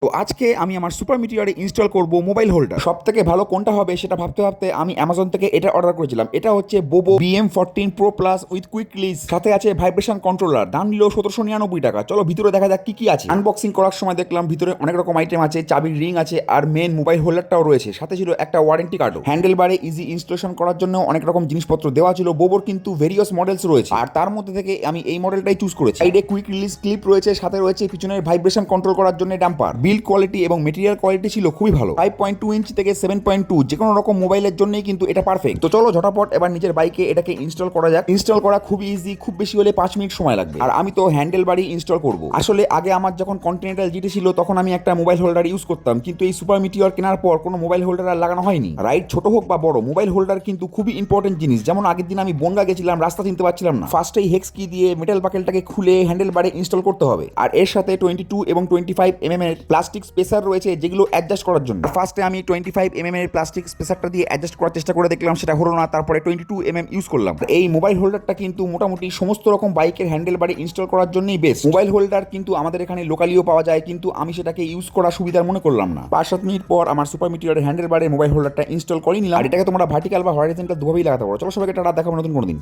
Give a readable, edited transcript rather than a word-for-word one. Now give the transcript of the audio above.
তো আজকে আমি আমার সুপার মিটিওরে ইনস্টল করব মোবাইল হোল্ডার। সব থেকে ভালো কোনটা হবে সেটা ভাবতে ভাবতে আমি অ্যামাজন থেকে এটা অর্ডার করেছিলাম। এটা হচ্ছে বোবো BM14 pro plus with quick release, সাথে আছে ভাইব্রেশন কন্ট্রোলার। দাম নিল 1799 টাকা। চলো ভিতরে দেখা যাক কি কি আছে। আনবক্সিং করার সময় দেখলাম ভিতরে অনেক রকম আইটেম আছে, চাবির রিং আছে আর মেন মোবাইল হোল্ডারটাও রয়েছে, সাথে ছিল একটা ওয়ারেন্টি কার্ডও। হ্যান্ডেল বারে ইজি ইনস্টলেশন করার জন্য অনেক রকম জিনিসপত্র দেওয়া ছিল। বোবোর কিন্তু ভেরিয়াস মডেলস রয়েছে আর তার মধ্যে থেকে আমি এই মডেলটাই চুজ করেছি। সাইডে কুইক রিলিজ ক্লিপ রয়েছে, সাথে রয়েছে পিছনের ভাইব্রেশন কন্ট্রোল করার জন্য ডাম্পার। বিল্ড কোয়ালিটি এবং মেটেরিয়াল কোয়ালিটি ছিল খুবই ভালো। 5.2 ইঞ্চি থেকে 7.2 যে কোনো রকম মোবাইলের জন্যই কিন্তু এটা পারফেক্ট। তো চলো ঝটাপট এবার নিজের বাইকে এটাকে ইনস্টল করা যাক। ইনস্টল করা খুবই ইজি, খুব বেশি হলে 5 মিনিট সময় লাগবে। আর আমি তো হ্যান্ডেল বারই ইনস্টল করব। আসলে আগে আমার যখন কন্টিনেন্টাল জিটি ছিল তখন আমি একটা মোবাইল হোল্ডার ইউজ করতাম, কিন্তু এই সুপার মিটিওর কেনার পর কোনো মোবাইল হোল্ডার আর লাগানো হয়নি। রাইড ছোট হোক বা বড়, মোবাইল হোল্ডার কিন্তু খুবই ইম্পর্টেন্ট জিনিস। যেমন আগের দিন আমি বনগা গেছিলাম, রাস্তা চিনতে পারছিলাম না। ফার্স্টেই হেক্স কি দিয়ে মেটাল বাকেলটাকে খুলে হ্যান্ডেল বারে ইনস্টল করতে হবে। আর এর সাথে 22 এবং 25 এর প্লাস্টিক স্পেসার রয়েছে, যেগুলো অ্যাডজাস্ট করার জন্য। ফার্স্টে আমি 25 এর প্লাস্টিক স্পেসারটা দিয়ে অ্যাডজাস্ট করার চেষ্টা করে দেখলাম, সেটা হলো না। তারপরে 22 ইউজ করলাম। এই মোবাইল হোল্ডারটা কিন্তু মোটামুটি সমস্ত রকম বাইকের হ্যান্ডেল বারে ইনস্টল করার জন্যই বেস্ট। মোবাইল হোল্ডার কিন্তু আমাদের এখানে লোকালিও পাওয়া যায়, কিন্তু আমি সেটাকে ইউজ করা সুবিধার মনে করলাম না। 5-7 মিনিট পর আমার সুপার মিটিওরের হ্যান্ডেল বারে মোবাইল হোল্ডারটা ইনস্টল করে নিলাম। আর এটাকে তোমরা ভার্টিক্যাল বা হরাইজন্টাল দুভাবেই লাগাতে পারো। চলো সবাইকে টাটা, দেখাবো নতুন কোনো দিন।